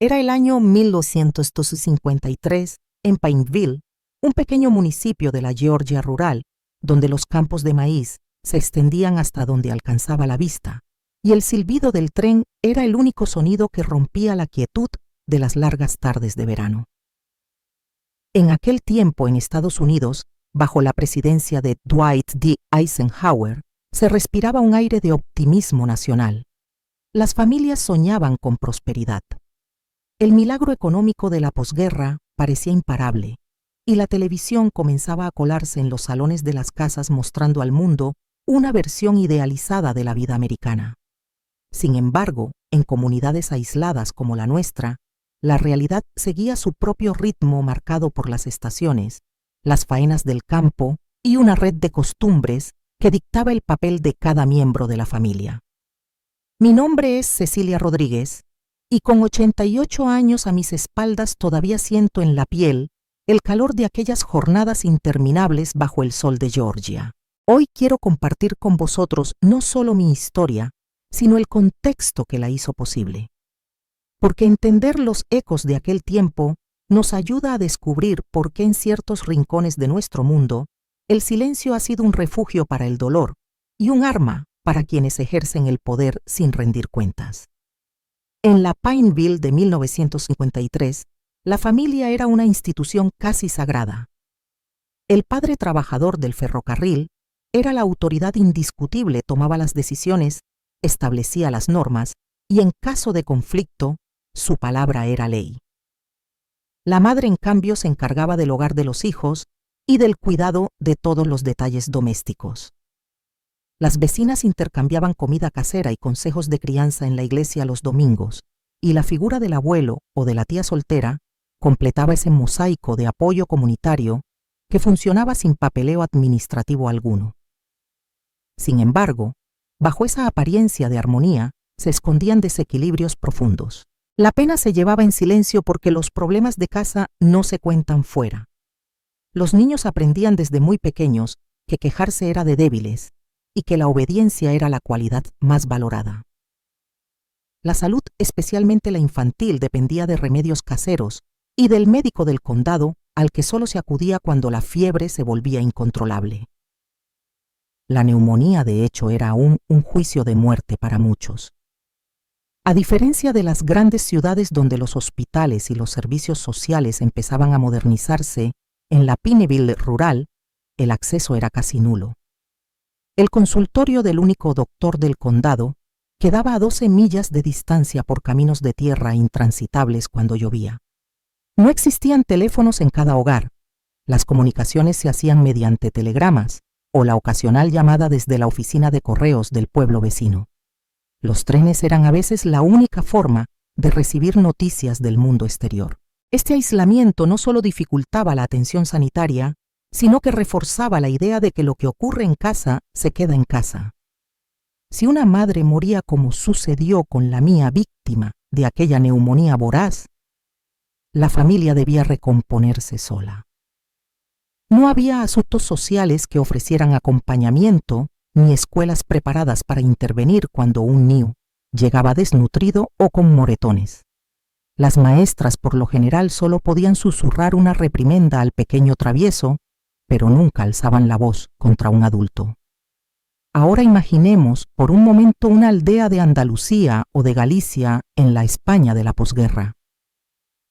Era el año 1953 en Pineville, un pequeño municipio de la Georgia rural, donde los campos de maíz se extendían hasta donde alcanzaba la vista, y el silbido del tren era el único sonido que rompía la quietud de las largas tardes de verano. En aquel tiempo en Estados Unidos, bajo la presidencia de Dwight D. Eisenhower, se respiraba un aire de optimismo nacional. Las familias soñaban con prosperidad. El milagro económico de la posguerra parecía imparable, y la televisión comenzaba a colarse en los salones de las casas mostrando al mundo una versión idealizada de la vida americana. Sin embargo, en comunidades aisladas como la nuestra, la realidad seguía su propio ritmo marcado por las estaciones, las faenas del campo y una red de costumbres que dictaba el papel de cada miembro de la familia. Mi nombre es Cecilia Rodríguez, y con 88 años a mis espaldas todavía siento en la piel el calor de aquellas jornadas interminables bajo el sol de Georgia. Hoy quiero compartir con vosotros no solo mi historia, sino el contexto que la hizo posible. Porque entender los ecos de aquel tiempo nos ayuda a descubrir por qué en ciertos rincones de nuestro mundo el silencio ha sido un refugio para el dolor y un arma para quienes ejercen el poder sin rendir cuentas. En la Pineville de 1953, la familia era una institución casi sagrada. El padre trabajador del ferrocarril era la autoridad indiscutible, tomaba las decisiones, establecía las normas y en caso de conflicto, su palabra era ley. La madre, en cambio, se encargaba del hogar de los hijos y del cuidado de todos los detalles domésticos. Las vecinas intercambiaban comida casera y consejos de crianza en la iglesia los domingos, y la figura del abuelo o de la tía soltera completaba ese mosaico de apoyo comunitario que funcionaba sin papeleo administrativo alguno. Sin embargo, bajo esa apariencia de armonía se escondían desequilibrios profundos. La pena se llevaba en silencio porque los problemas de casa no se cuentan fuera. Los niños aprendían desde muy pequeños que quejarse era de débiles y que la obediencia era la cualidad más valorada. La salud, especialmente la infantil, dependía de remedios caseros y del médico del condado al que solo se acudía cuando la fiebre se volvía incontrolable. La neumonía, de hecho, era aún un juicio de muerte para muchos. A diferencia de las grandes ciudades donde los hospitales y los servicios sociales empezaban a modernizarse, en la Pineville rural, el acceso era casi nulo. El consultorio del único doctor del condado quedaba a 12 millas de distancia por caminos de tierra intransitables cuando llovía. No existían teléfonos en cada hogar. Las comunicaciones se hacían mediante telegramas o la ocasional llamada desde la oficina de correos del pueblo vecino. Los trenes eran a veces la única forma de recibir noticias del mundo exterior. Este aislamiento no solo dificultaba la atención sanitaria, sino que reforzaba la idea de que lo que ocurre en casa se queda en casa. Si una madre moría como sucedió con la mía víctima de aquella neumonía voraz, la familia debía recomponerse sola. No había asuntos sociales que ofrecieran acompañamiento ni escuelas preparadas para intervenir cuando un niño llegaba desnutrido o con moretones. Las maestras por lo general solo podían susurrar una reprimenda al pequeño travieso, pero nunca alzaban la voz contra un adulto. Ahora imaginemos por un momento una aldea de Andalucía o de Galicia en la España de la posguerra.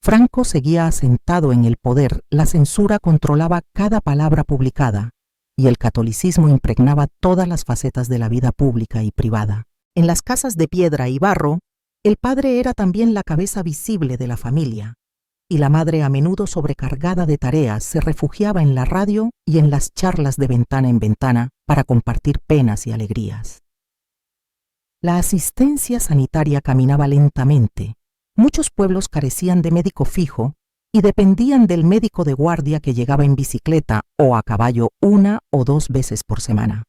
Franco seguía asentado en el poder, la censura controlaba cada palabra publicada y el catolicismo impregnaba todas las facetas de la vida pública y privada. En las casas de piedra y barro, el padre era también la cabeza visible de la familia, y la madre, a menudo sobrecargada de tareas, se refugiaba en la radio y en las charlas de ventana en ventana para compartir penas y alegrías. La asistencia sanitaria caminaba lentamente. Muchos pueblos carecían de médico fijo y dependían del médico de guardia que llegaba en bicicleta o a caballo 1 o 2 veces por semana.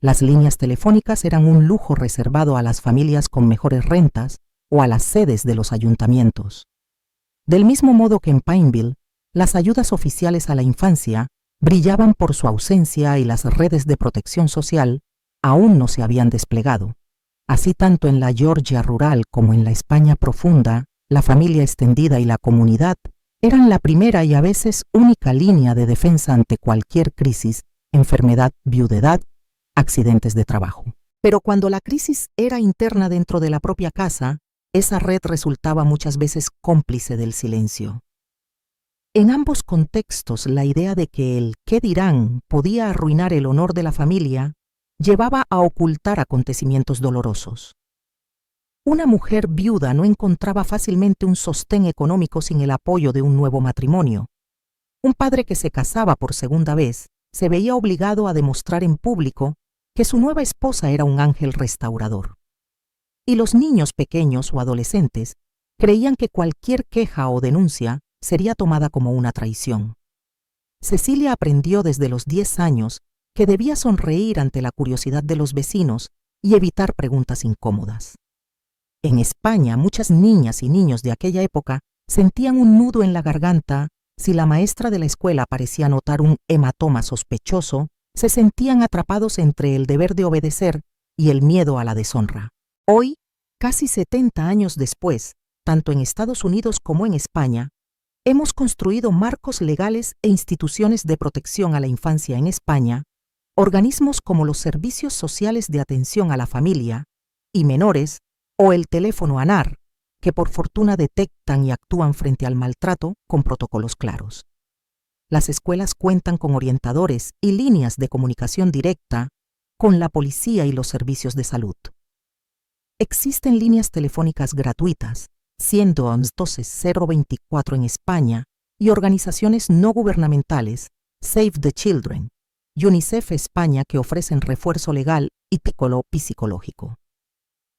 Las líneas telefónicas eran un lujo reservado a las familias con mejores rentas o a las sedes de los ayuntamientos. Del mismo modo que en Pineville, las ayudas oficiales a la infancia brillaban por su ausencia y las redes de protección social aún no se habían desplegado. Así, tanto en la Georgia rural como en la España profunda, La familia extendida y la comunidad eran la primera y a veces única línea de defensa ante cualquier crisis, enfermedad, viudedad, accidentes de trabajo. Pero cuando la crisis era interna dentro de la propia casa, esa red resultaba muchas veces cómplice del silencio. En ambos contextos, la idea de que el qué dirán podía arruinar el honor de la familia llevaba a ocultar acontecimientos dolorosos. Una mujer viuda no encontraba fácilmente un sostén económico sin el apoyo de un nuevo matrimonio. Un padre que se casaba por segunda vez se veía obligado a demostrar en público que su nueva esposa era un ángel restaurador. Y los niños pequeños o adolescentes creían que cualquier queja o denuncia sería tomada como una traición. Cecilia aprendió desde los 10 años que debía sonreír ante la curiosidad de los vecinos y evitar preguntas incómodas. En España, muchas niñas y niños de aquella época sentían un nudo en la garganta si la maestra de la escuela parecía notar un hematoma sospechoso, se sentían atrapados entre el deber de obedecer y el miedo a la deshonra. Hoy, casi 70 años después, tanto en Estados Unidos como en España, hemos construido marcos legales e instituciones de protección a la infancia en España, organismos como los Servicios Sociales de Atención a la Familia y Menores o el teléfono ANAR, que por fortuna detectan y actúan frente al maltrato con protocolos claros. Las escuelas cuentan con orientadores y líneas de comunicación directa con la policía y los servicios de salud. Existen líneas telefónicas gratuitas, 112-024 en España, y organizaciones no gubernamentales, Save the Children, UNICEF España, que ofrecen refuerzo legal y psicólogo psicológico.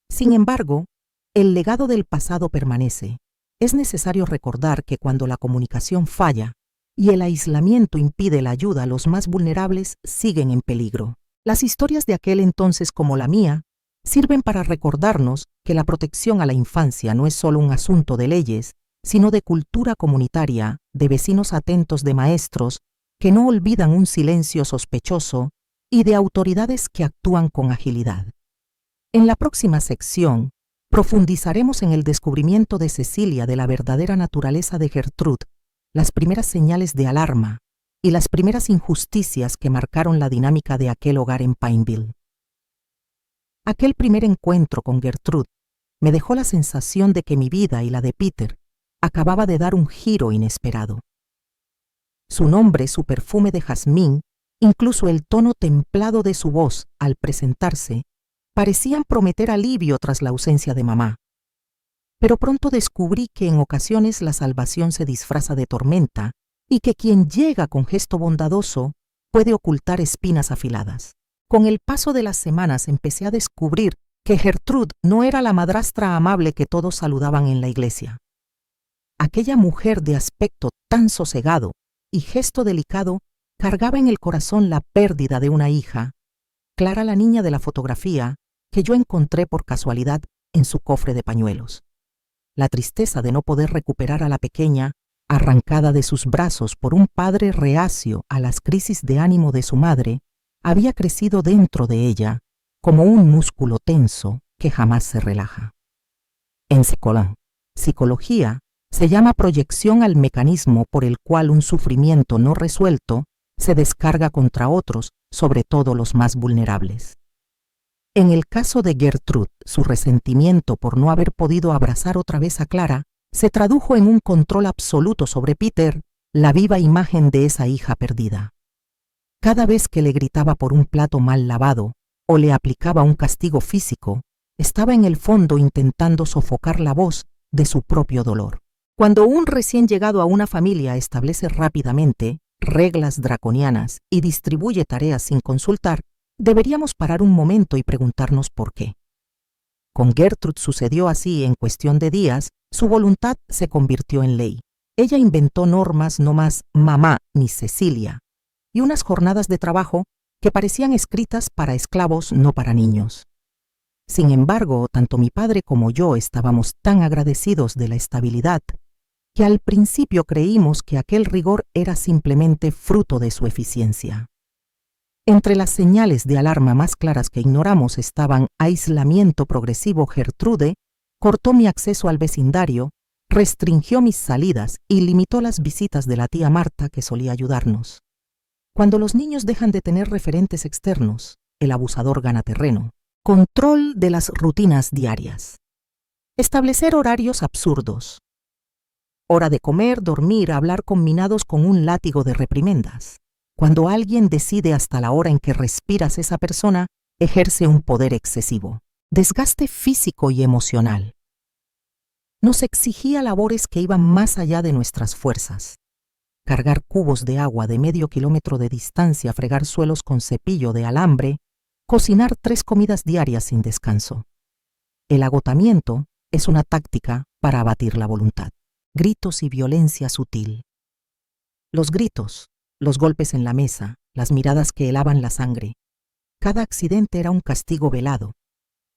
Sin embargo, el legado del pasado permanece. Es necesario recordar que cuando la comunicación falla y el aislamiento impide la ayuda a los más vulnerables, siguen en peligro. Las historias de aquel entonces, como la mía, sirven para recordarnos que la protección a la infancia no es solo un asunto de leyes, sino de cultura comunitaria, de vecinos atentos, de maestros que no olvidan un silencio sospechoso y de autoridades que actúan con agilidad. En la próxima sección, profundizaremos en el descubrimiento de Cecilia de la verdadera naturaleza de Gertrude, las primeras señales de alarma y las primeras injusticias que marcaron la dinámica de aquel hogar en Pineville. Aquel primer encuentro con Gertrude me dejó la sensación de que mi vida y la de Peter acababa de dar un giro inesperado. Su nombre, su perfume de jazmín, incluso el tono templado de su voz al presentarse, parecían prometer alivio tras la ausencia de mamá. Pero pronto descubrí que en ocasiones la salvación se disfraza de tormenta y que quien llega con gesto bondadoso puede ocultar espinas afiladas. Con el paso de las semanas empecé a descubrir que Gertrude no era la madrastra amable que todos saludaban en la iglesia. Aquella mujer de aspecto tan sosegado y gesto delicado cargaba en el corazón la pérdida de una hija, Clara, la niña de la fotografía, que yo encontré por casualidad en su cofre de pañuelos. La tristeza de no poder recuperar a la pequeña, arrancada de sus brazos por un padre reacio a las crisis de ánimo de su madre, había crecido dentro de ella como un músculo tenso que jamás se relaja. En psicología se llama proyección al mecanismo por el cual un sufrimiento no resuelto se descarga contra otros, sobre todo los más vulnerables. En el caso de Gertrude, su resentimiento por no haber podido abrazar otra vez a Clara se tradujo en un control absoluto sobre Peter, la viva imagen de esa hija perdida. Cada vez que le gritaba por un plato mal lavado o le aplicaba un castigo físico, estaba en el fondo intentando sofocar la voz de su propio dolor. Cuando un recién llegado a una familia establece rápidamente reglas draconianas y distribuye tareas sin consultar, deberíamos parar un momento y preguntarnos por qué. Con Gertrude sucedió así. En cuestión de días, su voluntad se convirtió en ley. Ella inventó normas no más mamá ni Cecilia, y unas jornadas de trabajo que parecían escritas para esclavos, no para niños. Sin embargo, tanto mi padre como yo estábamos tan agradecidos de la estabilidad que al principio creímos que aquel rigor era simplemente fruto de su eficiencia. Entre las señales de alarma más claras que ignoramos estaban aislamiento progresivo. Gertrude cortó mi acceso al vecindario restringió mis salidas y limitó las visitas de la tía Marta que solía ayudarnos. Cuando los niños dejan de tener referentes externos, el abusador gana terreno. Control de las rutinas diarias. Establecer horarios absurdos. Hora de comer, dormir, hablar combinados con un látigo de reprimendas. Cuando alguien decide hasta la hora en que respiras esa persona, ejerce un poder excesivo. Desgaste físico y emocional. Nos exigía labores que iban más allá de nuestras fuerzas. Cargar cubos de agua de medio kilómetro de distancia, fregar suelos con cepillo de alambre, cocinar 3 comidas diarias sin descanso. El agotamiento es una táctica para abatir la voluntad. Gritos y violencia sutil. Los gritos, los golpes en la mesa, las miradas que helaban la sangre. Cada accidente era un castigo velado.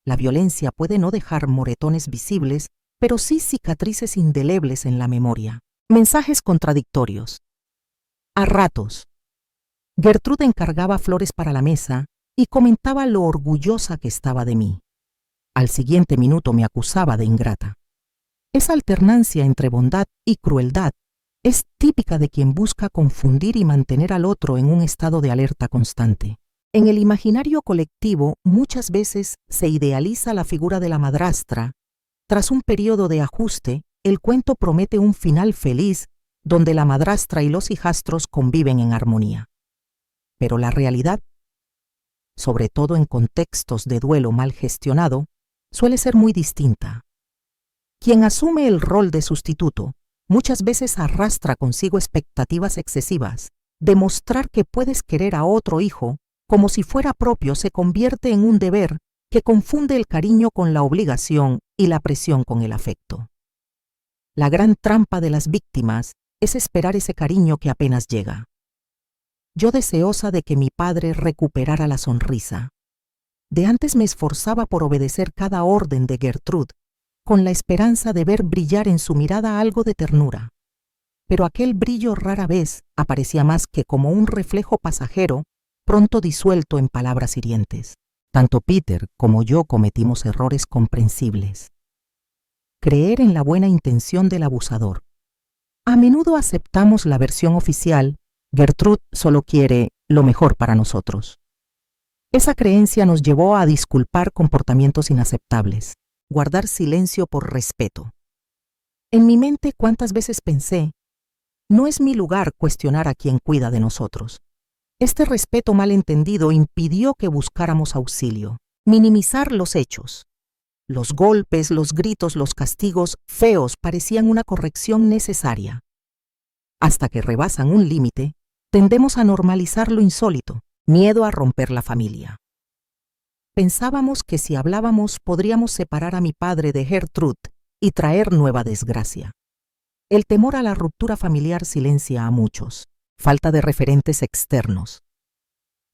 La violencia puede no dejar moretones visibles, pero sí cicatrices indelebles en la memoria. Mensajes contradictorios. A ratos, Gertrude encargaba flores para la mesa y comentaba lo orgullosa que estaba de mí. Al siguiente minuto me acusaba de ingrata. Esa alternancia entre bondad y crueldad es típica de quien busca confundir y mantener al otro en un estado de alerta constante. En el imaginario colectivo muchas veces se idealiza la figura de la madrastra. Tras un periodo de ajuste, el cuento promete un final feliz donde la madrastra y los hijastros conviven en armonía. Pero la realidad, sobre todo en contextos de duelo mal gestionado, suele ser muy distinta. Quien asume el rol de sustituto muchas veces arrastra consigo expectativas excesivas. Demostrar que puedes querer a otro hijo como si fuera propio se convierte en un deber que confunde el cariño con la obligación y la presión con el afecto. La gran trampa de las víctimas es esperar ese cariño que apenas llega. Yo deseosa de que mi padre recuperara la sonrisa. De antes me esforzaba por obedecer cada orden de Gertrude, con la esperanza de ver brillar en su mirada algo de ternura. Pero aquel brillo rara vez aparecía más que como un reflejo pasajero, pronto disuelto en palabras hirientes. Tanto Peter como yo cometimos errores comprensibles. Creer en la buena intención del abusador. A menudo aceptamos la versión oficial: Gertrude solo quiere lo mejor para nosotros. Esa creencia nos llevó a disculpar comportamientos inaceptables, guardar silencio por respeto. En mi mente, ¿cuántas veces pensé? No es mi lugar cuestionar a quien cuida de nosotros. Este respeto malentendido impidió que buscáramos auxilio. Minimizar los hechos. Los golpes, los gritos, los castigos feos parecían una corrección necesaria. Hasta que rebasan un límite, tendemos a normalizar lo insólito, miedo a romper la familia. Pensábamos que si hablábamos podríamos separar a mi padre de Gertrude y traer nueva desgracia. El temor a la ruptura familiar silencia a muchos. Falta de referentes externos.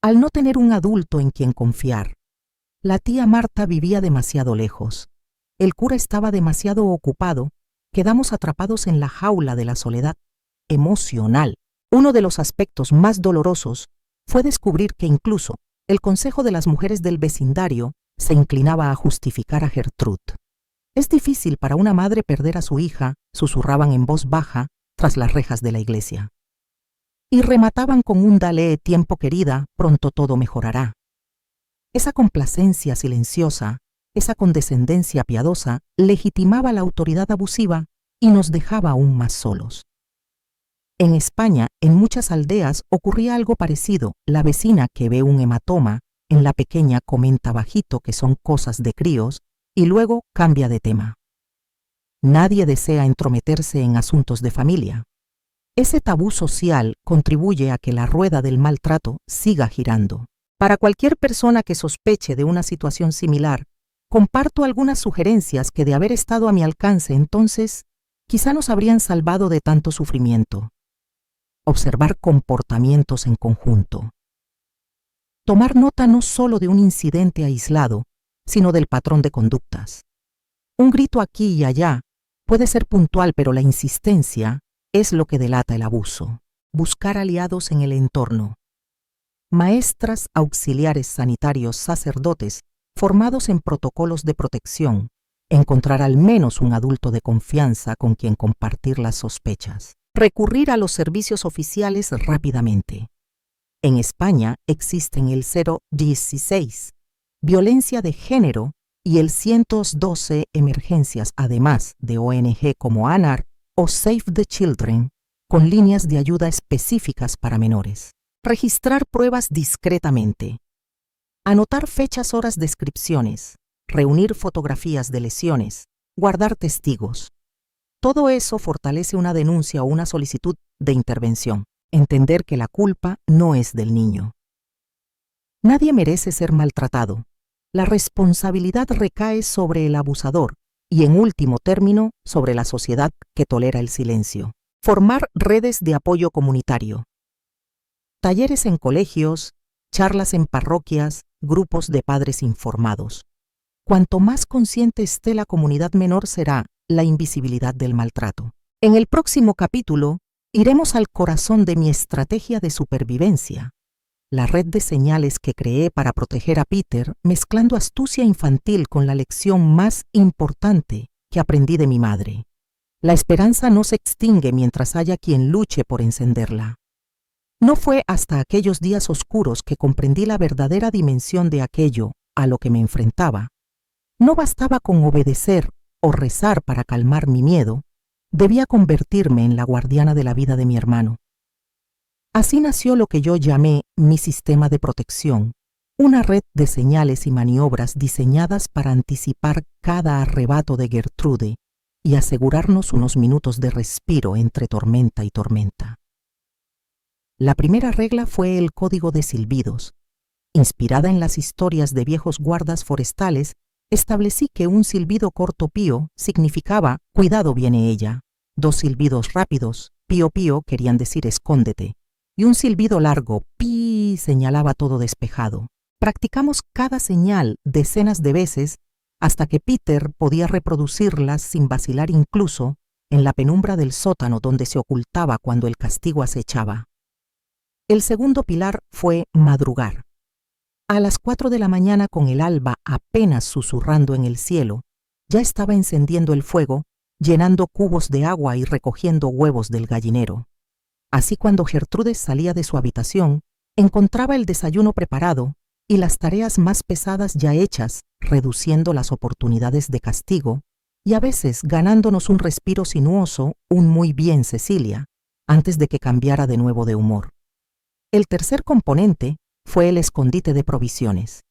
Al no tener un adulto en quien confiar, la tía Marta vivía demasiado lejos. El cura estaba demasiado ocupado. Quedamos atrapados en la jaula de la soledad emocional. Uno de los aspectos más dolorosos fue descubrir que incluso el Consejo de las Mujeres del vecindario se inclinaba a justificar a Gertrude. Es difícil para una madre perder a su hija, susurraban en voz baja tras las rejas de la iglesia. Y remataban con un dale, tiempo querida, pronto todo mejorará. Esa complacencia silenciosa, esa condescendencia piadosa, legitimaba la autoridad abusiva y nos dejaba aún más solos. En España, en muchas aldeas, ocurría algo parecido. La vecina que ve un hematoma en la pequeña comenta bajito que son cosas de críos y luego cambia de tema. Nadie desea entrometerse en asuntos de familia. Ese tabú social contribuye a que la rueda del maltrato siga girando. Para cualquier persona que sospeche de una situación similar, comparto algunas sugerencias que de haber estado a mi alcance entonces, quizá nos habrían salvado de tanto sufrimiento. Observar comportamientos en conjunto. Tomar nota no solo de un incidente aislado, sino del patrón de conductas. Un grito aquí y allá puede ser puntual, pero la insistencia es lo que delata el abuso. Buscar aliados en el entorno. Maestras, auxiliares sanitarios, sacerdotes, formados en protocolos de protección, encontrar al menos un adulto de confianza con quien compartir las sospechas. Recurrir a los servicios oficiales rápidamente. En España existen el 016, violencia de género, y el 112 emergencias, además de ONG como ANAR o Save the Children, con líneas de ayuda específicas para menores. Registrar pruebas discretamente. Anotar fechas, horas, descripciones. Reunir fotografías de lesiones. Guardar testigos. Todo eso fortalece una denuncia o una solicitud de intervención. Entender que la culpa no es del niño. Nadie merece ser maltratado. La responsabilidad recae sobre el abusador y, en último término, sobre la sociedad que tolera el silencio. Formar redes de apoyo comunitario. Talleres en colegios, charlas en parroquias, grupos de padres informados. Cuanto más consciente esté la comunidad, menor será la invisibilidad del maltrato. En el próximo capítulo, iremos al corazón de mi estrategia de supervivencia, la red de señales que creé para proteger a Peter, mezclando astucia infantil con la lección más importante que aprendí de mi madre. La esperanza no se extingue mientras haya quien luche por encenderla. No fue hasta aquellos días oscuros que comprendí la verdadera dimensión de aquello a lo que me enfrentaba. No bastaba con obedecer o rezar para calmar mi miedo, debía convertirme en la guardiana de la vida de mi hermano. Así nació lo que yo llamé mi sistema de protección, una red de señales y maniobras diseñadas para anticipar cada arrebato de Gertrude y asegurarnos unos minutos de respiro entre tormenta y tormenta. La primera regla fue el código de silbidos. Inspirada en las historias de viejos guardas forestales, establecí que un silbido corto, pío, significaba «cuidado, viene ella». 2 silbidos rápidos, pío pío, querían decir «escóndete». Y un silbido largo, pi, señalaba todo despejado. Practicamos cada señal decenas de veces hasta que Peter podía reproducirlas sin vacilar, incluso en la penumbra del sótano donde se ocultaba cuando el castigo acechaba. El segundo pilar fue madrugar. A las 4 de la mañana, con el alba apenas susurrando en el cielo, ya estaba encendiendo el fuego, llenando cubos de agua y recogiendo huevos del gallinero. Así, cuando Gertrude salía de su habitación, encontraba el desayuno preparado y las tareas más pesadas ya hechas, reduciendo las oportunidades de castigo y a veces ganándonos un respiro sinuoso, un muy bien, Cecilia, antes de que cambiara de nuevo de humor. El tercer componente fue el escondite de provisiones.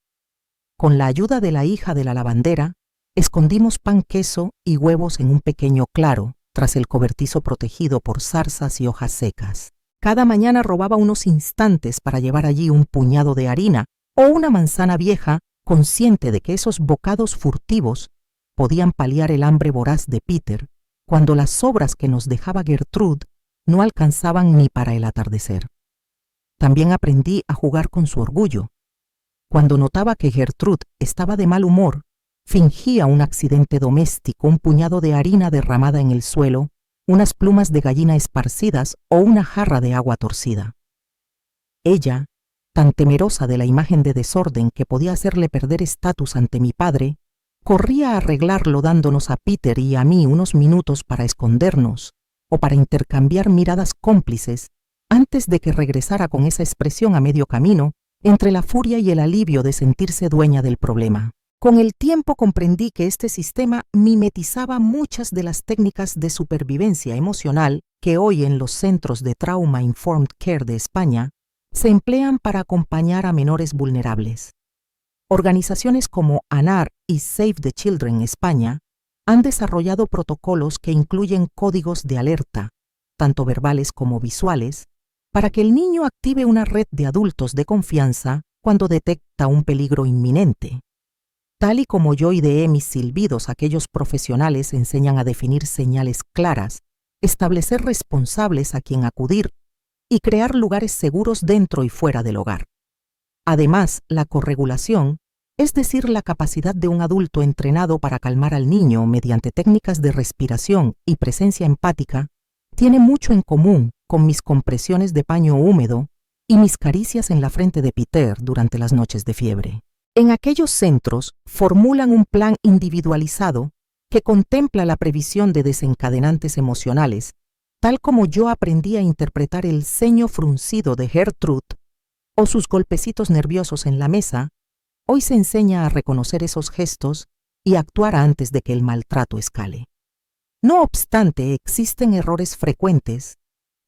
Con la ayuda de la hija de la lavandera, escondimos pan, queso y huevos en un pequeño claro, tras el cobertizo protegido por zarzas y hojas secas. Cada mañana robaba unos instantes para llevar allí un puñado de harina o una manzana vieja, consciente de que esos bocados furtivos podían paliar el hambre voraz de Peter, cuando las sobras que nos dejaba Gertrude no alcanzaban ni para el atardecer. También aprendí a jugar con su orgullo. Cuando notaba que Gertrude estaba de mal humor, fingía un accidente doméstico, un puñado de harina derramada en el suelo, unas plumas de gallina esparcidas o una jarra de agua torcida. Ella, tan temerosa de la imagen de desorden que podía hacerle perder estatus ante mi padre, corría a arreglarlo, dándonos a Peter y a mí unos minutos para escondernos o para intercambiar miradas cómplices antes de que regresara con esa expresión a medio camino entre la furia y el alivio de sentirse dueña del problema. Con el tiempo comprendí que este sistema mimetizaba muchas de las técnicas de supervivencia emocional que hoy en los centros de Trauma Informed Care de España se emplean para acompañar a menores vulnerables. Organizaciones como ANAR y Save the Children España han desarrollado protocolos que incluyen códigos de alerta, tanto verbales como visuales, para que el niño active una red de adultos de confianza cuando detecta un peligro inminente. Tal y como yo ideé mis silbidos, aquellos profesionales enseñan a definir señales claras, establecer responsables a quien acudir y crear lugares seguros dentro y fuera del hogar. Además, la corregulación, es decir, la capacidad de un adulto entrenado para calmar al niño mediante técnicas de respiración y presencia empática, tiene mucho en común con mis compresiones de paño húmedo y mis caricias en la frente de Peter durante las noches de fiebre. En aquellos centros formulan un plan individualizado que contempla la previsión de desencadenantes emocionales, tal como yo aprendí a interpretar el ceño fruncido de Gertrude o sus golpecitos nerviosos en la mesa, hoy se enseña a reconocer esos gestos y actuar antes de que el maltrato escale. No obstante, existen errores frecuentes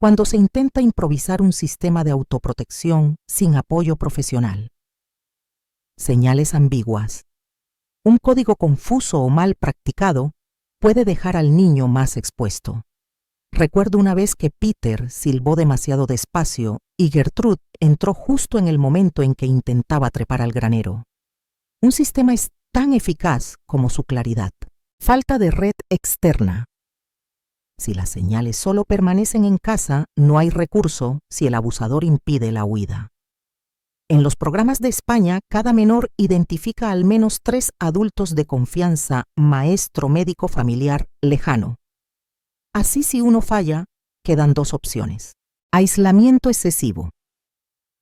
cuando se intenta improvisar un sistema de autoprotección sin apoyo profesional. Señales ambiguas. Un código confuso o mal practicado puede dejar al niño más expuesto. Recuerdo una vez que Peter silbó demasiado despacio y Gertrude entró justo en el momento en que intentaba trepar al granero. Un sistema es tan eficaz como su claridad. Falta de red externa. Si las señales solo permanecen en casa, no hay recurso si el abusador impide la huida. En los programas de España, cada menor identifica al menos 3 adultos de confianza, maestro, médico, familiar, lejano. Así, si uno falla, quedan 2 opciones. Aislamiento excesivo.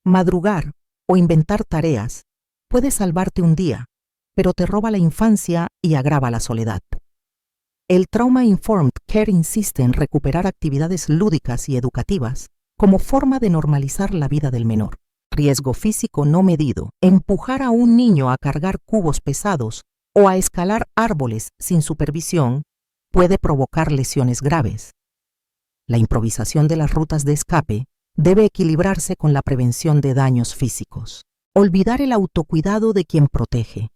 Madrugar o inventar tareas puede salvarte un día, pero te roba la infancia y agrava la soledad. El Trauma Informed Care insiste en recuperar actividades lúdicas y educativas como forma de normalizar la vida del menor. Riesgo físico no medido. Empujar a un niño a cargar cubos pesados o a escalar árboles sin supervisión puede provocar lesiones graves. La improvisación de las rutas de escape debe equilibrarse con la prevención de daños físicos. Olvidar el autocuidado de quien protege.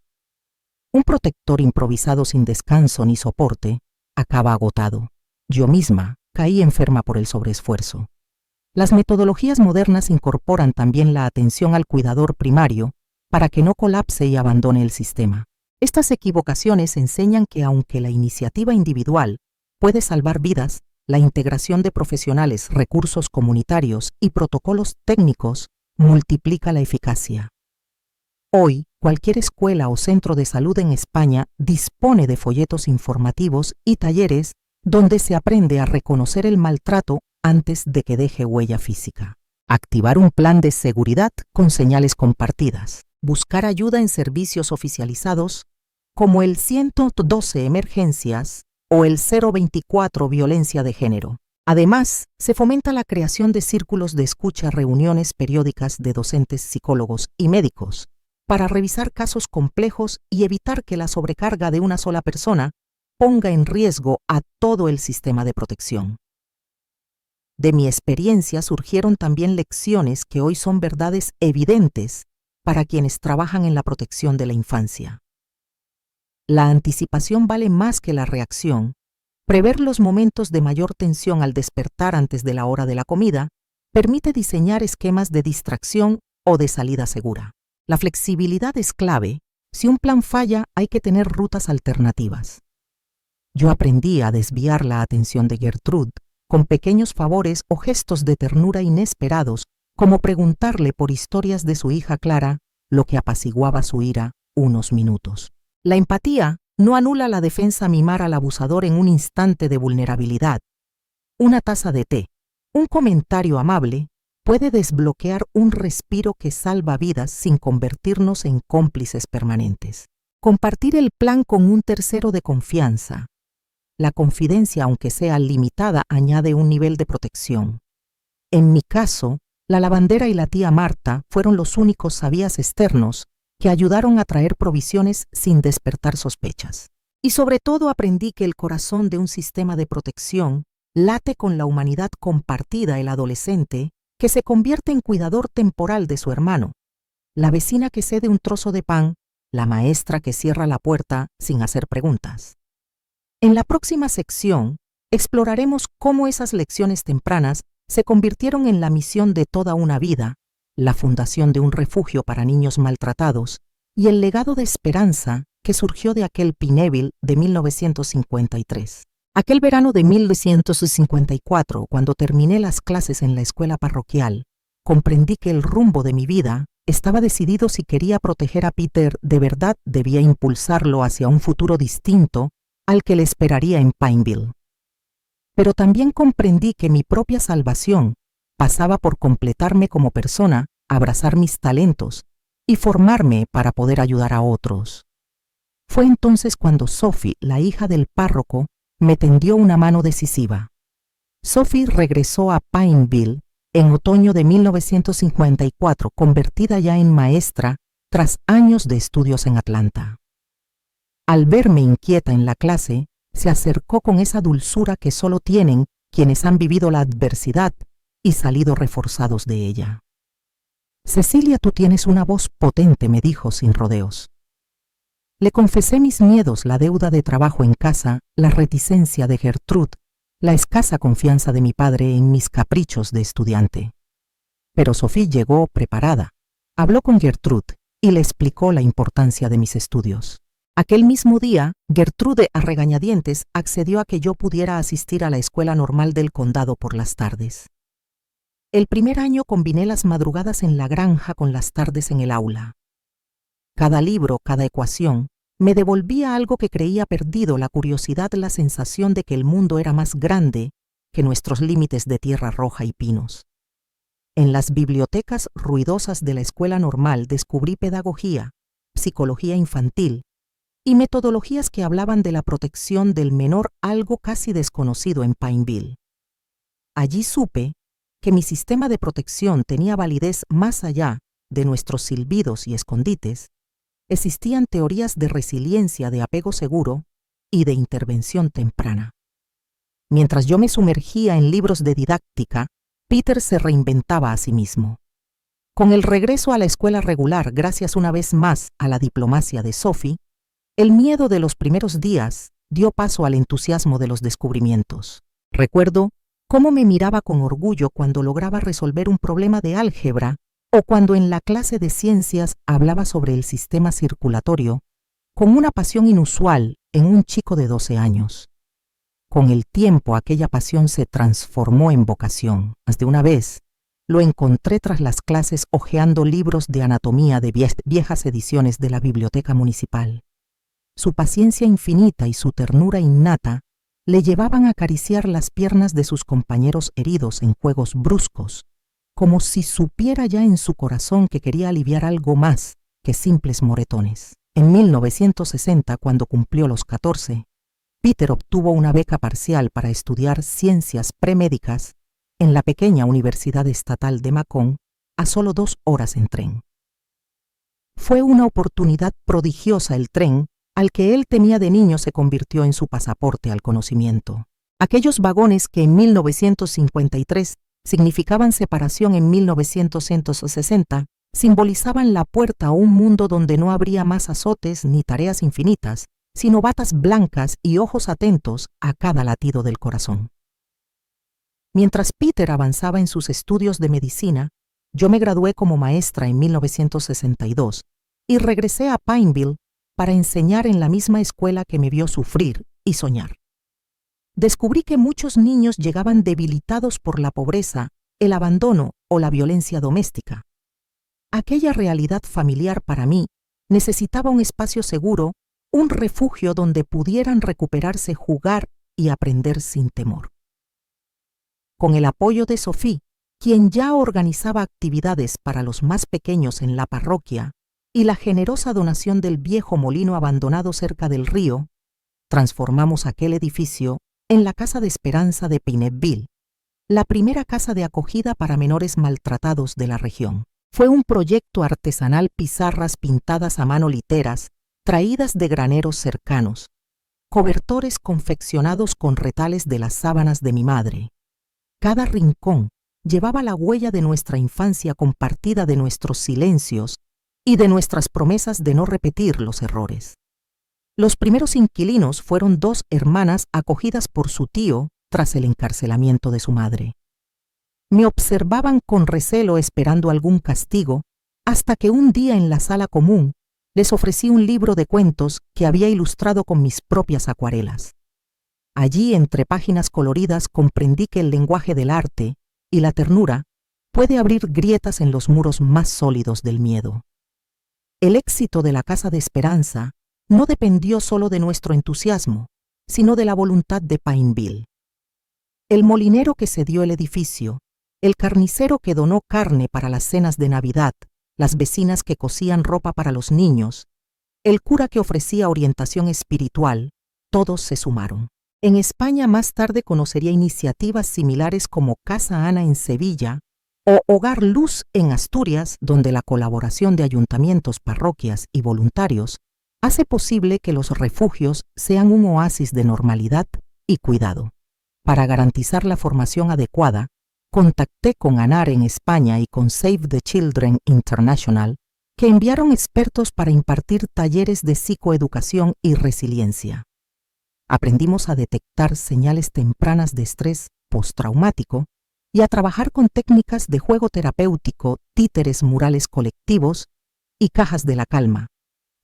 Un protector improvisado sin descanso ni soporte acaba agotado. Yo misma caí enferma por el sobreesfuerzo. Las metodologías modernas incorporan también la atención al cuidador primario para que no colapse y abandone el sistema. Estas equivocaciones enseñan que aunque la iniciativa individual puede salvar vidas, la integración de profesionales, recursos comunitarios y protocolos técnicos multiplica la eficacia. Hoy, cualquier escuela o centro de salud en España dispone de folletos informativos y talleres donde se aprende a reconocer el maltrato antes de que deje huella física. Activar un plan de seguridad con señales compartidas. Buscar ayuda en servicios oficializados como el 112 Emergencias o el 024 Violencia de Género. Además, se fomenta la creación de círculos de escucha, reuniones periódicas de docentes, psicólogos y médicos para revisar casos complejos y evitar que la sobrecarga de una sola persona ponga en riesgo a todo el sistema de protección. De mi experiencia surgieron también lecciones que hoy son verdades evidentes para quienes trabajan en la protección de la infancia. La anticipación vale más que la reacción. Prever los momentos de mayor tensión al despertar antes de la hora de la comida permite diseñar esquemas de distracción o de salida segura. La flexibilidad es clave. Si un plan falla, hay que tener rutas alternativas. Yo aprendí a desviar la atención de Gertrude con pequeños favores o gestos de ternura inesperados, como preguntarle por historias de su hija Clara, lo que apaciguaba su ira unos minutos. La empatía no anula la defensa mimar al abusador en un instante de vulnerabilidad. Una taza de té, un comentario amable, puede desbloquear un respiro que salva vidas sin convertirnos en cómplices permanentes. Compartir el plan con un tercero de confianza. La confidencia, aunque sea limitada, añade un nivel de protección. En mi caso, la lavandera y la tía Marta fueron los únicos sabías externos que ayudaron a traer provisiones sin despertar sospechas. Y sobre todo aprendí que el corazón de un sistema de protección late con la humanidad compartida, el adolescente que se convierte en cuidador temporal de su hermano, la vecina que cede un trozo de pan, la maestra que cierra la puerta sin hacer preguntas. En la próxima sección exploraremos cómo esas lecciones tempranas se convirtieron en la misión de toda una vida, la fundación de un refugio para niños maltratados y el legado de esperanza que surgió de aquel Pineville de 1953. Aquel verano de 1954, cuando terminé las clases en la escuela parroquial, comprendí que el rumbo de mi vida estaba decidido. Si quería proteger a Peter, de verdad debía impulsarlo hacia un futuro distinto al que le esperaría en Pineville. Pero también comprendí que mi propia salvación pasaba por completarme como persona, abrazar mis talentos y formarme para poder ayudar a otros. Fue entonces cuando Sophie, la hija del párroco, me tendió una mano decisiva. Sophie regresó a Pineville en otoño de 1954, convertida ya en maestra tras años de estudios en Atlanta. Al verme inquieta en la clase, se acercó con esa dulzura que solo tienen quienes han vivido la adversidad y salido reforzados de ella. «Cecilia, tú tienes una voz potente», me dijo sin rodeos. Le confesé mis miedos, la deuda de trabajo en casa, la reticencia de Gertrude, la escasa confianza de mi padre en mis caprichos de estudiante. Pero Sophie llegó preparada. Habló con Gertrude y le explicó la importancia de mis estudios. Aquel mismo día, Gertrude, a regañadientes, accedió a que yo pudiera asistir a la escuela normal del condado por las tardes. El primer año combiné las madrugadas en la granja con las tardes en el aula. Cada libro, cada ecuación, me devolvía algo que creía perdido: la curiosidad, la sensación de que el mundo era más grande que nuestros límites de tierra roja y pinos. En las bibliotecas ruidosas de la escuela normal descubrí pedagogía, psicología infantil y metodologías que hablaban de la protección del menor, algo casi desconocido en Pineville. Allí supe que mi sistema de protección tenía validez más allá de nuestros silbidos y escondites. Existían teorías de resiliencia, de apego seguro y de intervención temprana. Mientras yo me sumergía en libros de didáctica, Peter se reinventaba a sí mismo. Con el regreso a la escuela regular, gracias una vez más a la diplomacia de Sophie, el miedo de los primeros días dio paso al entusiasmo de los descubrimientos. Recuerdo cómo me miraba con orgullo cuando lograba resolver un problema de álgebra o cuando en la clase de ciencias hablaba sobre el sistema circulatorio, con una pasión inusual en un chico de 12 años. Con el tiempo aquella pasión se transformó en vocación. Más de una vez lo encontré tras las clases hojeando libros de anatomía de viejas ediciones de la biblioteca municipal. Su paciencia infinita y su ternura innata le llevaban a acariciar las piernas de sus compañeros heridos en juegos bruscos, como si supiera ya en su corazón que quería aliviar algo más que simples moretones. En 1960, cuando cumplió los 14, Peter obtuvo una beca parcial para estudiar ciencias premédicas en la pequeña Universidad Estatal de Macomb, a solo 2 horas en tren. Fue una oportunidad prodigiosa. El tren, al que él temía de niño, se convirtió en su pasaporte al conocimiento. Aquellos vagones que en 1953 significaban separación, en 1960 simbolizaban la puerta a un mundo donde no habría más azotes ni tareas infinitas, sino batas blancas y ojos atentos a cada latido del corazón. Mientras Peter avanzaba en sus estudios de medicina, yo me gradué como maestra en 1962 y regresé a Pineville para enseñar en la misma escuela que me vio sufrir y soñar. Descubrí que muchos niños llegaban debilitados por la pobreza, el abandono o la violencia doméstica. Aquella realidad familiar para mí necesitaba un espacio seguro, un refugio donde pudieran recuperarse, jugar y aprender sin temor. Con el apoyo de Sophie, quien ya organizaba actividades para los más pequeños en la parroquia, y la generosa donación del viejo molino abandonado cerca del río, transformamos aquel edificio en la Casa de Esperanza de Pineville, la primera casa de acogida para menores maltratados de la región. Fue un proyecto artesanal: pizarras pintadas a mano, literas traídas de graneros cercanos, cobertores confeccionados con retales de las sábanas de mi madre. Cada rincón llevaba la huella de nuestra infancia compartida, de nuestros silencios y de nuestras promesas de no repetir los errores. Los primeros inquilinos fueron 2 hermanas acogidas por su tío tras el encarcelamiento de su madre. Me observaban con recelo, esperando algún castigo, hasta que un día en la sala común les ofrecí un libro de cuentos que había ilustrado con mis propias acuarelas. Allí, entre páginas coloridas, comprendí que el lenguaje del arte y la ternura puede abrir grietas en los muros más sólidos del miedo. El éxito de la Casa de Esperanza no dependió solo de nuestro entusiasmo, sino de la voluntad de Pineville. El molinero que cedió el edificio, el carnicero que donó carne para las cenas de Navidad, las vecinas que cosían ropa para los niños, el cura que ofrecía orientación espiritual, todos se sumaron. En España más tarde conocería iniciativas similares como Casa Ana en Sevilla o Hogar Luz en Asturias, donde la colaboración de ayuntamientos, parroquias y voluntarios hace posible que los refugios sean un oasis de normalidad y cuidado. Para garantizar la formación adecuada, contacté con ANAR en España y con Save the Children International, que enviaron expertos para impartir talleres de psicoeducación y resiliencia. Aprendimos a detectar señales tempranas de estrés postraumático y a trabajar con técnicas de juego terapéutico, títeres murales colectivos y cajas de la calma,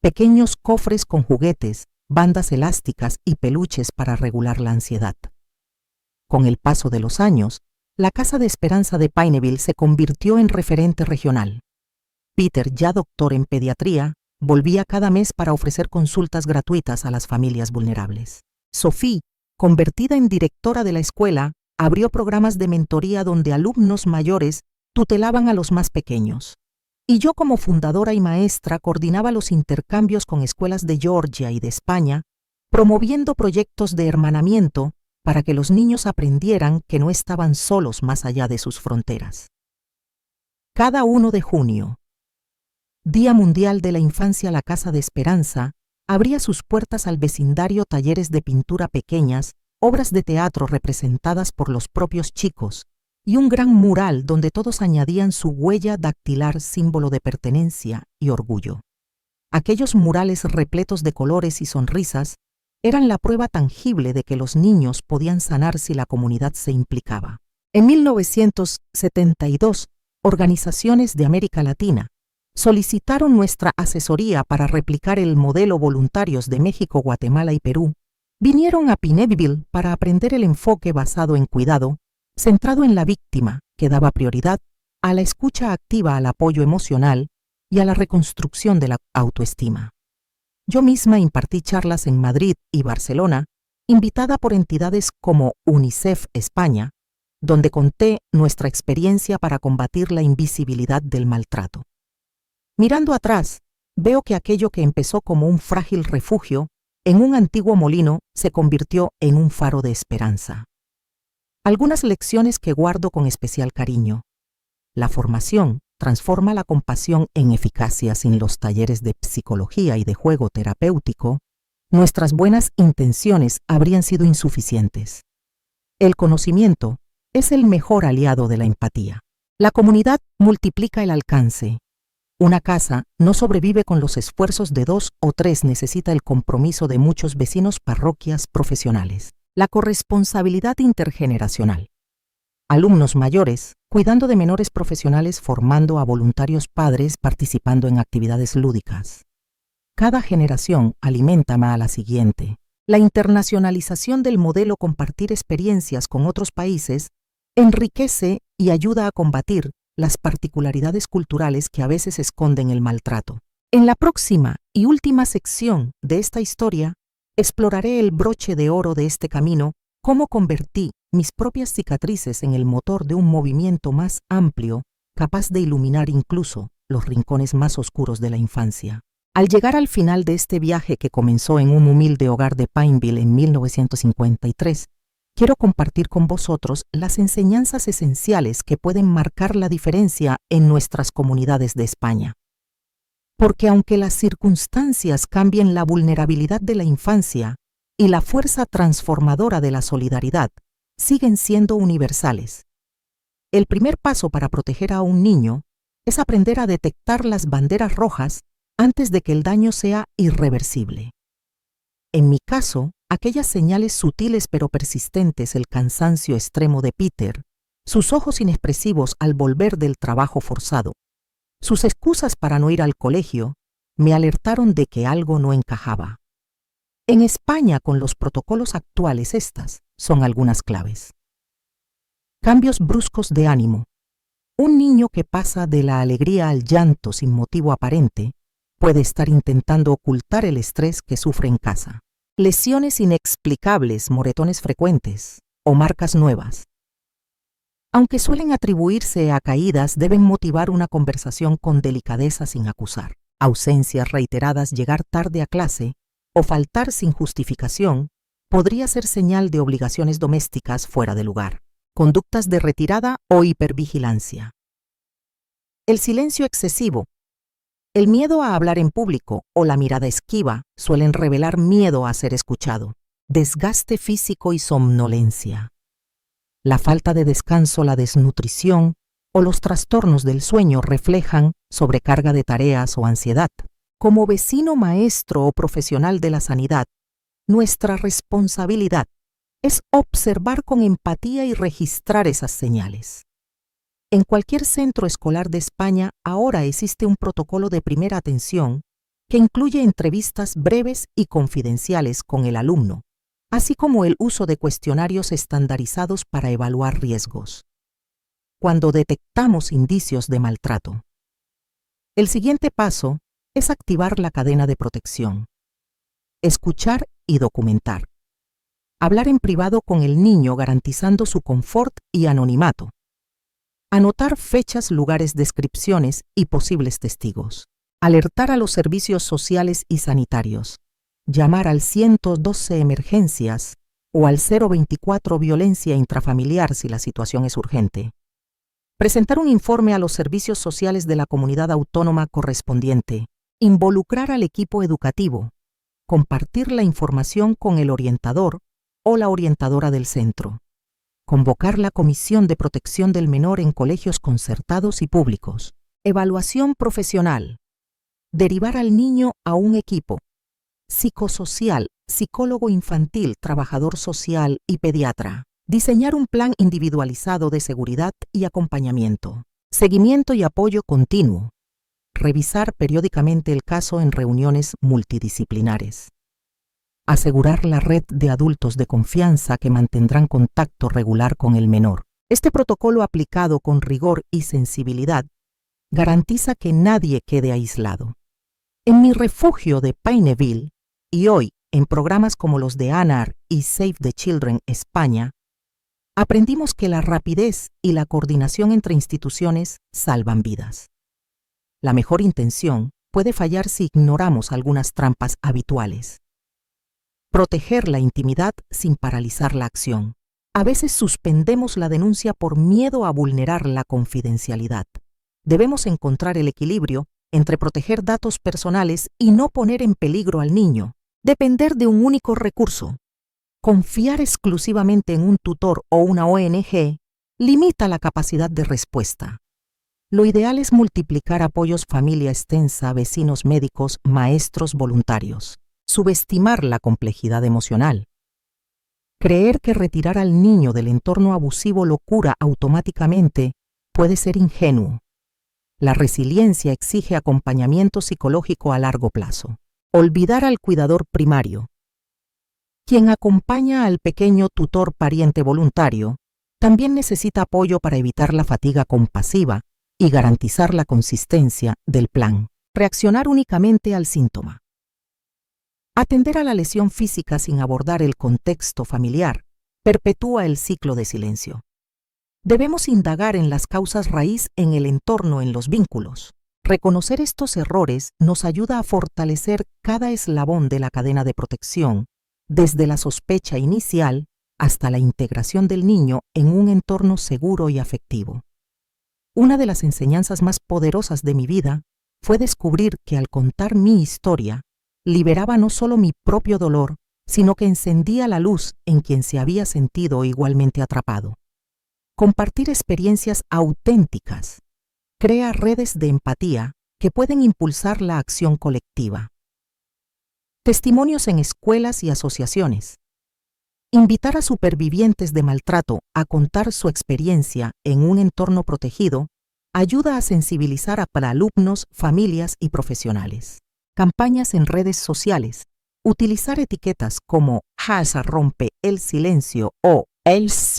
pequeños cofres con juguetes, bandas elásticas y peluches para regular la ansiedad. Con el paso de los años, la Casa de Esperanza de Pineville se convirtió en referente regional. Peter, ya doctor en pediatría, volvía cada mes para ofrecer consultas gratuitas a las familias vulnerables. Sophie, convertida en directora de la escuela, abrió programas de mentoría donde alumnos mayores tutelaban a los más pequeños. Y yo, como fundadora y maestra, coordinaba los intercambios con escuelas de Georgia y de España, promoviendo proyectos de hermanamiento para que los niños aprendieran que no estaban solos más allá de sus fronteras. Cada 1 de junio, Día Mundial de la Infancia, la Casa de Esperanza abría sus puertas al vecindario talleres de pintura pequeñas, obras de teatro representadas por los propios chicos y un gran mural donde todos añadían su huella dactilar, símbolo de pertenencia y orgullo. Aquellos murales repletos de colores y sonrisas eran la prueba tangible de que los niños podían sanar si la comunidad se implicaba. En 1972, organizaciones de América Latina solicitaron nuestra asesoría para replicar el modelo voluntarios de México, Guatemala y Perú. Vinieron a Pineville para aprender el enfoque basado en cuidado, centrado en la víctima, que daba prioridad a la escucha activa, al apoyo emocional y a la reconstrucción de la autoestima. Yo misma impartí charlas en Madrid y Barcelona, invitada por entidades como UNICEF España, donde conté nuestra experiencia para combatir la invisibilidad del maltrato. Mirando atrás, veo que aquello que empezó como un frágil refugio en un antiguo molino se convirtió en un faro de esperanza. Algunas lecciones que guardo con especial cariño. La formación transforma la compasión en eficacia. Sin los talleres de psicología y de juego terapéutico, nuestras buenas intenciones habrían sido insuficientes. El conocimiento es el mejor aliado de la empatía. La comunidad multiplica el alcance. Una casa no sobrevive con los esfuerzos de 2 o 3, necesita el compromiso de muchos vecinos, parroquias, profesionales. La corresponsabilidad intergeneracional. Alumnos mayores, cuidando de menores profesionales, formando a voluntarios padres, participando en actividades lúdicas. Cada generación alimenta a la siguiente. La internacionalización del modelo compartir experiencias con otros países enriquece y ayuda a combatir las particularidades culturales que a veces esconden el maltrato. En la próxima y última sección de esta historia, exploraré el broche de oro de este camino, cómo convertí mis propias cicatrices en el motor de un movimiento más amplio, capaz de iluminar incluso los rincones más oscuros de la infancia. Al llegar al final de este viaje que comenzó en un humilde hogar de Pineville en 1953, quiero compartir con vosotros las enseñanzas esenciales que pueden marcar la diferencia en nuestras comunidades de España. Porque aunque las circunstancias cambien, la vulnerabilidad de la infancia y la fuerza transformadora de la solidaridad siguen siendo universales. El primer paso para proteger a un niño es aprender a detectar las banderas rojas antes de que el daño sea irreversible. En mi caso, aquellas señales sutiles pero persistentes, el cansancio extremo de Peter, sus ojos inexpresivos al volver del trabajo forzado, sus excusas para no ir al colegio, me alertaron de que algo no encajaba. En España, con los protocolos actuales, estas son algunas claves. Cambios bruscos de ánimo. Un niño que pasa de la alegría al llanto sin motivo aparente puede estar intentando ocultar el estrés que sufre en casa. Lesiones inexplicables, moretones frecuentes o marcas nuevas. Aunque suelen atribuirse a caídas, deben motivar una conversación con delicadeza sin acusar. Ausencias reiteradas, llegar tarde a clase o faltar sin justificación podría ser señal de obligaciones domésticas fuera de lugar. Conductas de retirada o hipervigilancia. El silencio excesivo, el miedo a hablar en público o la mirada esquiva suelen revelar miedo a ser escuchado. Desgaste físico y somnolencia. La falta de descanso, la desnutrición o los trastornos del sueño reflejan sobrecarga de tareas o ansiedad. Como vecino, maestro o profesional de la sanidad, nuestra responsabilidad es observar con empatía y registrar esas señales. En cualquier centro escolar de España ahora existe un protocolo de primera atención que incluye entrevistas breves y confidenciales con el alumno, así como el uso de cuestionarios estandarizados para evaluar riesgos. Cuando detectamos indicios de maltrato, el siguiente paso es activar la cadena de protección. Escuchar y documentar. Hablar en privado con el niño garantizando su confort y anonimato. Anotar fechas, lugares, descripciones y posibles testigos. Alertar a los servicios sociales y sanitarios. Llamar al 112 emergencias o al 024 violencia intrafamiliar si la situación es urgente. Presentar un informe a los servicios sociales de la comunidad autónoma correspondiente. Involucrar al equipo educativo. Compartir la información con el orientador o la orientadora del centro. Convocar la Comisión de Protección del Menor en colegios concertados y públicos. Evaluación profesional. Derivar al niño a un equipo psicosocial, psicólogo infantil, trabajador social y pediatra. Diseñar un plan individualizado de seguridad y acompañamiento. Seguimiento y apoyo continuo. Revisar periódicamente el caso en reuniones multidisciplinares. Asegurar la red de adultos de confianza que mantendrán contacto regular con el menor. Este protocolo, aplicado con rigor y sensibilidad, garantiza que nadie quede aislado. En mi refugio de Paineville, y hoy en programas como los de ANAR y Save the Children España, aprendimos que la rapidez y la coordinación entre instituciones salvan vidas. La mejor intención puede fallar si ignoramos algunas trampas habituales. Proteger la intimidad sin paralizar la acción. A veces suspendemos la denuncia por miedo a vulnerar la confidencialidad. Debemos encontrar el equilibrio entre proteger datos personales y no poner en peligro al niño. Depender de un único recurso. Confiar exclusivamente en un tutor o una ONG limita la capacidad de respuesta. Lo ideal es multiplicar apoyos, familia extensa, vecinos, médicos, maestros, voluntarios. Subestimar la complejidad emocional. Creer que retirar al niño del entorno abusivo lo cura automáticamente puede ser ingenuo. La resiliencia exige acompañamiento psicológico a largo plazo. Olvidar al cuidador primario. Quien acompaña al pequeño tutor pariente voluntario también necesita apoyo para evitar la fatiga compasiva y garantizar la consistencia del plan. Reaccionar únicamente al síntoma. Atender a la lesión física sin abordar el contexto familiar perpetúa el ciclo de silencio. Debemos indagar en las causas raíz, en el entorno, en los vínculos. Reconocer estos errores nos ayuda a fortalecer cada eslabón de la cadena de protección, desde la sospecha inicial hasta la integración del niño en un entorno seguro y afectivo. Una de las enseñanzas más poderosas de mi vida fue descubrir que al contar mi historia, liberaba no solo mi propio dolor, sino que encendía la luz en quien se había sentido igualmente atrapado. Compartir experiencias auténticas crea redes de empatía que pueden impulsar la acción colectiva. Testimonios en escuelas y asociaciones. Invitar a supervivientes de maltrato a contar su experiencia en un entorno protegido ayuda a sensibilizar a alumnos, familias y profesionales. Campañas en redes sociales. Utilizar etiquetas como #rompe el silencio o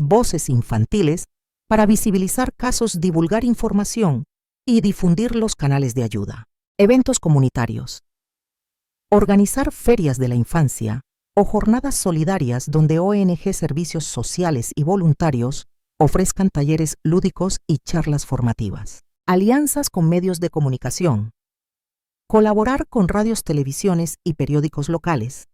voces infantiles para visibilizar casos, divulgar información y difundir los canales de ayuda. Eventos comunitarios. Organizar ferias de la infancia o jornadas solidarias donde ONG, servicios sociales y voluntarios ofrezcan talleres lúdicos y charlas formativas. Alianzas con medios de comunicación. colaborar con radios, televisiones y periódicos locales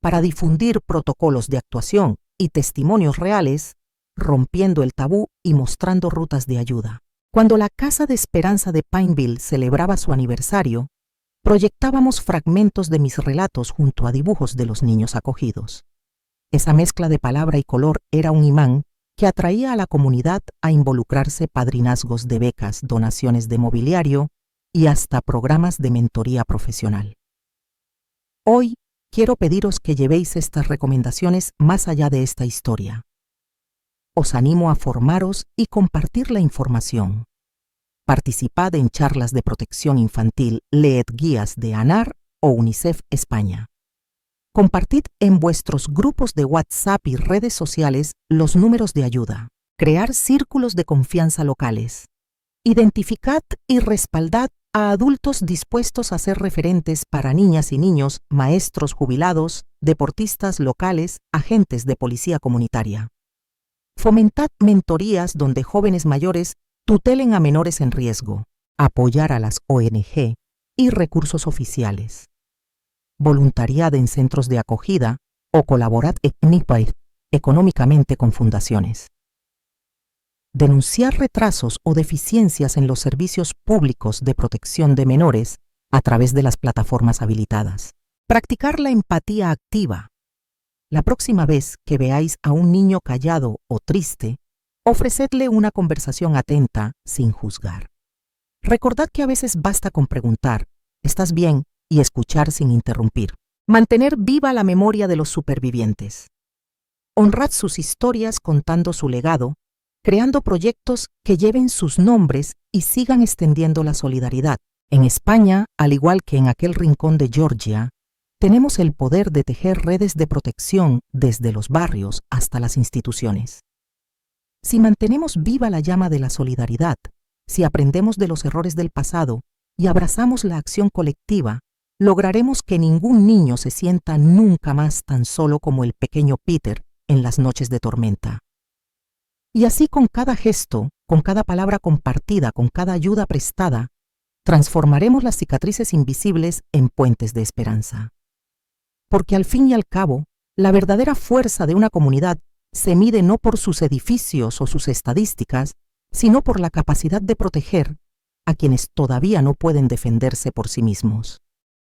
para difundir protocolos de actuación y testimonios reales, rompiendo el tabú y mostrando rutas de ayuda. Cuando la Casa de Esperanza de Pineville celebraba su aniversario, proyectábamos fragmentos de mis relatos junto a dibujos de los niños acogidos. Esa mezcla de palabra y color era un imán que atraía a la comunidad a involucrarse, padrinazgos de becas, donaciones de mobiliario y hasta programas de mentoría profesional. Hoy quiero pediros que llevéis estas recomendaciones más allá de esta historia. Os animo a formaros y compartir la información. Participad en charlas de protección infantil, leed guías de ANAR o UNICEF España. Compartid en vuestros grupos de WhatsApp y redes sociales los números de ayuda. Crear círculos de confianza locales. Identificad y respaldad a adultos dispuestos a ser referentes para niñas y niños, maestros jubilados, deportistas locales, agentes de policía comunitaria. Fomentad mentorías donde jóvenes mayores tutelen a menores en riesgo. Apoyar a las ONG y recursos oficiales. Voluntariad en centros de acogida o colaborad económicamente con fundaciones. Denunciar retrasos o deficiencias en los servicios públicos de protección de menores a través de las plataformas habilitadas. Practicar la empatía activa. La próxima vez que veáis a un niño callado o triste, ofrecedle una conversación atenta sin juzgar. Recordad que a veces basta con preguntar, ¿estás bien?, y escuchar sin interrumpir. Mantener viva la memoria de los supervivientes. Honrad sus historias contando su legado, creando proyectos que lleven sus nombres y sigan extendiendo la solidaridad. En España, al igual que en aquel rincón de Georgia, tenemos el poder de tejer redes de protección desde los barrios hasta las instituciones. Si mantenemos viva la llama de la solidaridad, si aprendemos de los errores del pasado y abrazamos la acción colectiva, lograremos que ningún niño se sienta nunca más tan solo como el pequeño Peter en las noches de tormenta. Y así con cada gesto, con cada palabra compartida, con cada ayuda prestada, transformaremos las cicatrices invisibles en puentes de esperanza. Porque al fin y al cabo, la verdadera fuerza de una comunidad se mide no por sus edificios o sus estadísticas, sino por la capacidad de proteger a quienes todavía no pueden defenderse por sí mismos.